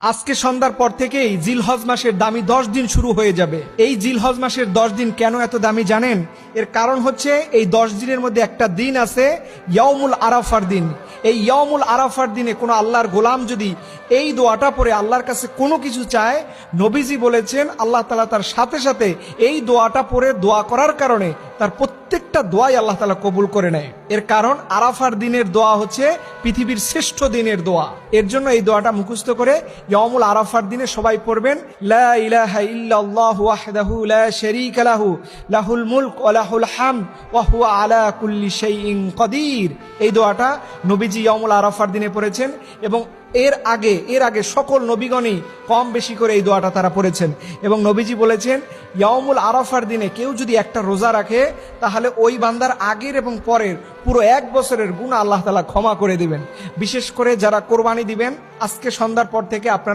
আজকে সন্ধ্যার পর থেকেই জিলহজ মাসের দামি 10 দিন শুরু হয়ে যাবে। এই জিলহজ মাসের 10 দিন কেন এত দামি জানেন? এর কারণ হচ্ছে এই 10 দিনের মধ্যে একটা দিন আছে ইয়াউমুল আরাফার দিন। এই ইয়াউমুল আরাফার দিনে কোনো আল্লাহর গোলাম যদি এই দোয়াটা পড়ে আল্লাহর কাছে কোনো কিছু চায়, নবীজি বলেছেন আল্লাহ তাআলা তার সাথে সাথে এই দোয়াটা পড়ে দোয়া করার কারণে তার প্রত্যেকটা দোয়াই আল্লাহ তাআলা কবুল করে নেয়। এর কারণ আরাফার দিনের দোয়া হচ্ছে পৃথিবীর শ্রেষ্ঠ দিনের দোয়া। এর জন্য এই দোয়াটা মুখস্থ করে ইয়াউমুল আরাফার দিনে সবাই পড়বেন, লা ইলাহা ইল্লাল্লাহু ওয়াহদাহু লা শারীকা লাহু লাহুল মুলক ওয়া লাহুল হামদ ওয়া হুয়া আলা কুল্লি শাইইন কাদির। এই দোয়াটা নবীজি ইয়াউমুল আরাফার দিনে পড়েছেন এবং এর আগে সকল নবীগণই কম বেশি করে এই দোয়াটা তারা পড়েছেন। এবং নবীজি বলেছেন ইয়াউমুল আরাফার দিনে কেউ যদি একটা রোজা রাখে তাহলে ওই বান্দার আগের এবং পরের পুরো 1 বছরের গুনাহ আল্লাহ তাআলা ক্ষমা করে দিবেন। বিশেষ করে যারা কোরবানি দিবেন, আজকে সন্ধ্যার পর থেকে আপনারা